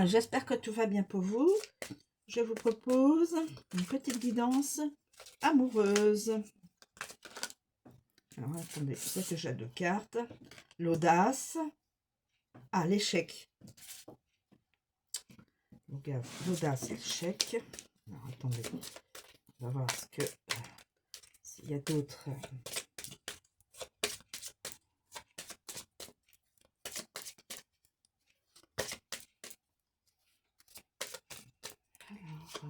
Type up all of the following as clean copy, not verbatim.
J'espère que tout va bien pour vous. Je vous propose une petite guidance amoureuse. Alors, attendez, c'est déjà deux cartes. L'audace. Ah, l'échec. L'audace, l'échec. Alors, attendez. On va voir s'il y a d'autres. Alors,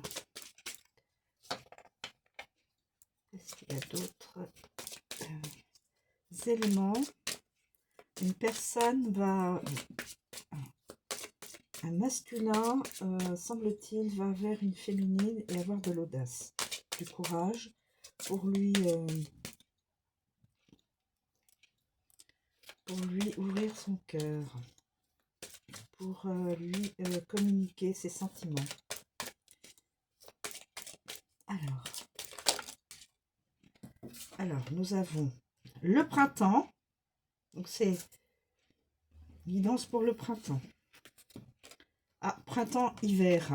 est-ce qu'il y a d'autres éléments? Une personne va... Un masculin, semble-t-il, va vers une féminine et avoir de l'audace, du courage pour lui ouvrir son cœur, pour lui communiquer ses sentiments. Alors, nous avons le printemps, donc c'est guidance pour le printemps. Ah, printemps, hiver.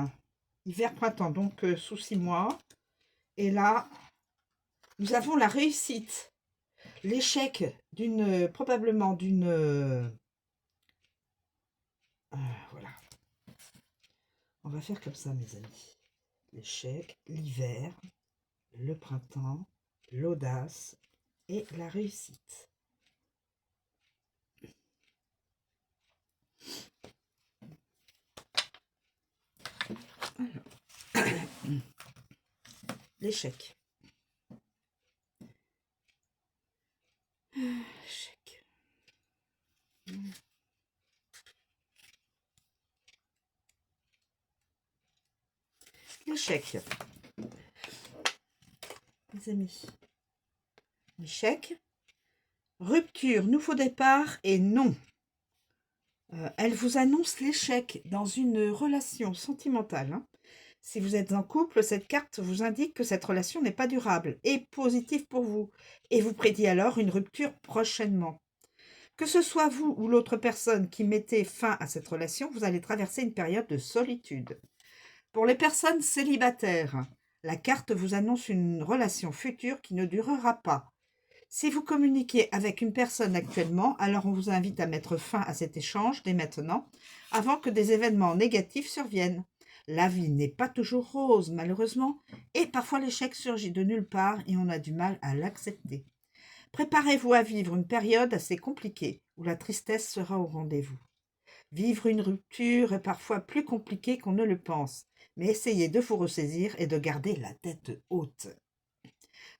Hiver, printemps, donc sous 6 mois. Et là, nous avons la réussite. L'échec probablement d'une... voilà. On va faire comme ça, mes amis. L'échec, l'hiver, le printemps, l'audace et la réussite. L'échec. L'échec. L'échec. Les amis. L'échec. Rupture, nouveau départ et non. Elle vous annonce l'échec dans une relation sentimentale. Hein. Si vous êtes en couple, cette carte vous indique que cette relation n'est pas durable et positive pour vous. Et vous prédit alors une rupture prochainement. Que ce soit vous ou l'autre personne qui mettez fin à cette relation, vous allez traverser une période de solitude. Pour les personnes célibataires, la carte vous annonce une relation future qui ne durera pas. Si vous communiquez avec une personne actuellement, alors on vous invite à mettre fin à cet échange dès maintenant, avant que des événements négatifs surviennent. La vie n'est pas toujours rose, malheureusement, et parfois l'échec surgit de nulle part et on a du mal à l'accepter. Préparez-vous à vivre une période assez compliquée, où la tristesse sera au rendez-vous. Vivre une rupture est parfois plus compliqué qu'on ne le pense, mais essayez de vous ressaisir et de garder la tête haute.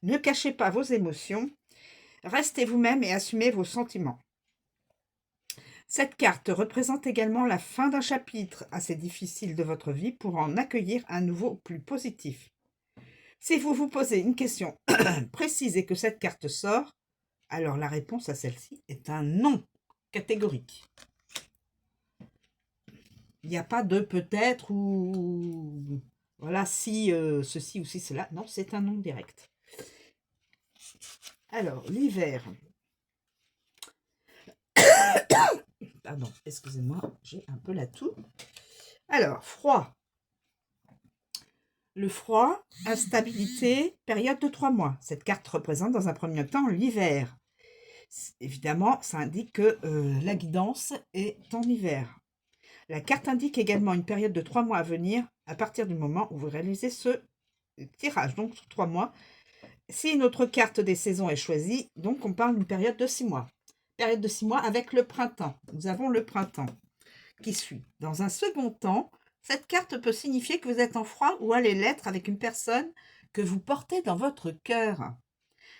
Ne cachez pas vos émotions, restez vous-même et assumez vos sentiments. Cette carte représente également la fin d'un chapitre assez difficile de votre vie pour en accueillir un nouveau plus positif. Si vous vous posez une question précise et que cette carte sort, alors la réponse à celle-ci est un non catégorique. Il n'y a pas de peut-être ou voilà si ceci ou si cela. Non, c'est un non direct. Alors, l'hiver. Pardon, excusez-moi, j'ai un peu la toux. Alors, froid. Le froid, instabilité, période de 3 mois. Cette carte représente dans un premier temps l'hiver. Évidemment, ça indique que la guidance est en hiver. La carte indique également une période de 3 mois à venir à partir du moment où vous réalisez ce tirage, donc 3 mois. Si une autre carte des saisons est choisie, donc on parle d'une période de 6 mois. Période de 6 mois avec le printemps. Nous avons le printemps qui suit. Dans un second temps, cette carte peut signifier que vous êtes en froid ou allez l'être avec une personne que vous portez dans votre cœur.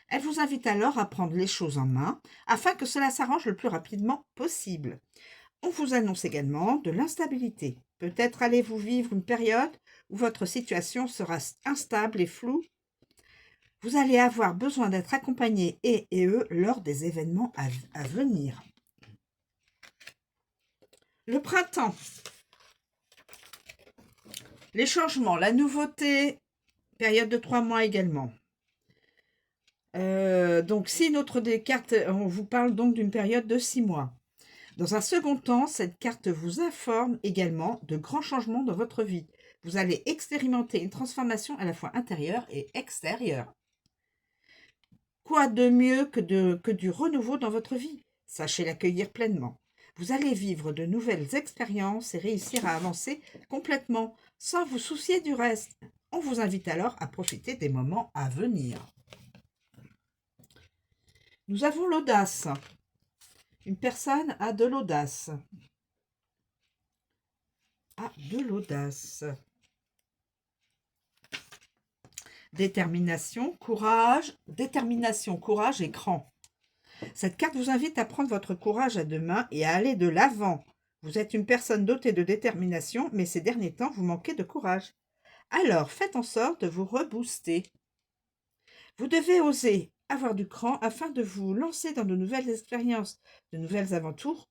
Elle vous invite alors à prendre les choses en main afin que cela s'arrange le plus rapidement possible. On vous annonce également de l'instabilité. Peut-être allez-vous vivre une période où votre situation sera instable et floue. Vous allez avoir besoin d'être accompagné et eux lors des événements à venir. Le printemps. Les changements, la nouveauté, période de 3 mois également. Donc, si notre des cartes, on vous parle donc d'une période de 6 mois. Dans un second temps, cette carte vous informe également de grands changements dans votre vie. Vous allez expérimenter une transformation à la fois intérieure et extérieure. Quoi de mieux que du renouveau dans votre vie? Sachez l'accueillir pleinement. Vous allez vivre de nouvelles expériences et réussir à avancer complètement, sans vous soucier du reste. On vous invite alors à profiter des moments à venir. Nous avons l'audace. Une personne a de l'audace. A de l'audace. Détermination, courage et cran. Cette carte vous invite à prendre votre courage à deux mains et à aller de l'avant. Vous êtes une personne dotée de détermination, mais ces derniers temps, vous manquez de courage. Alors, faites en sorte de vous rebooster. Vous devez oser avoir du cran afin de vous lancer dans de nouvelles expériences, de nouvelles aventures,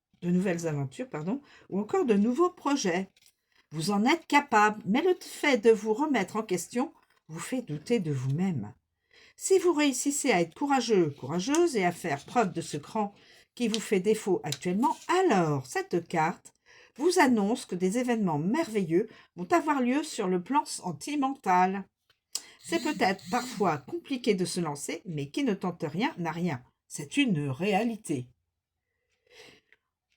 ou encore de nouveaux projets. Vous en êtes capable, mais le fait de vous remettre en question vous fait douter de vous-même. Si vous réussissez à être courageux, courageuse et à faire preuve de ce cran qui vous fait défaut actuellement, alors cette carte vous annonce que des événements merveilleux vont avoir lieu sur le plan sentimental. C'est peut-être parfois compliqué de se lancer, mais qui ne tente rien n'a rien. C'est une réalité.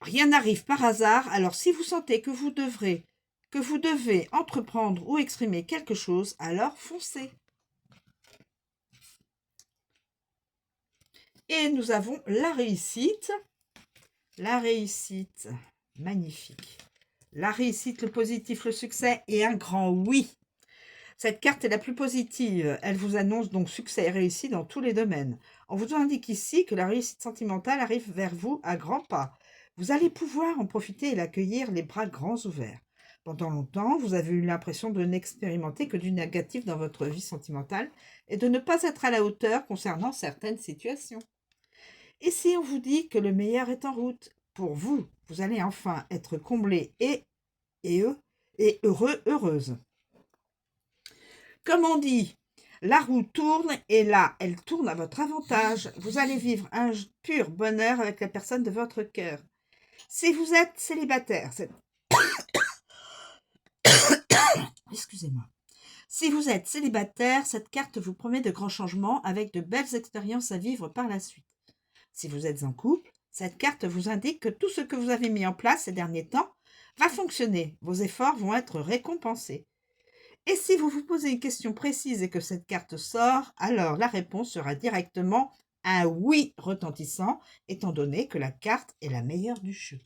Rien n'arrive par hasard, alors si vous sentez que vous devez entreprendre ou exprimer quelque chose, alors foncez. Et nous avons la réussite. La réussite, magnifique. La réussite, le positif, le succès et un grand oui. Cette carte est la plus positive. Elle vous annonce donc succès et réussite dans tous les domaines. On vous indique ici que la réussite sentimentale arrive vers vous à grands pas. Vous allez pouvoir en profiter et l'accueillir les bras grands ouverts. Pendant longtemps, vous avez eu l'impression de n'expérimenter que du négatif dans votre vie sentimentale et de ne pas être à la hauteur concernant certaines situations. Et si on vous dit que le meilleur est en route pour vous, vous allez enfin être comblé et heureux, heureuse. Comme on dit, la roue tourne et là, elle tourne à votre avantage. Vous allez vivre un pur bonheur avec la personne de votre cœur. Si vous êtes célibataire, excusez-moi. Si vous êtes célibataire, cette carte vous promet de grands changements avec de belles expériences à vivre par la suite. Si vous êtes en couple, cette carte vous indique que tout ce que vous avez mis en place ces derniers temps va fonctionner. Vos efforts vont être récompensés. Et si vous vous posez une question précise et que cette carte sort, alors la réponse sera directement un oui retentissant, étant donné que la carte est la meilleure du jeu.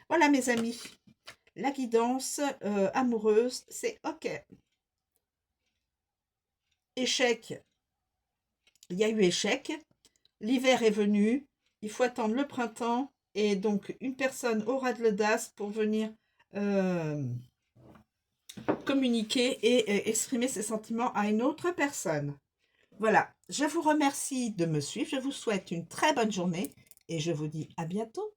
Voilà mes amis, la guidance amoureuse, c'est OK. Échec, il y a eu échec. L'hiver est venu, il faut attendre le printemps et donc une personne aura de l'audace pour venir communiquer et exprimer ses sentiments à une autre personne. Voilà, je vous remercie de me suivre, je vous souhaite une très bonne journée et je vous dis à bientôt.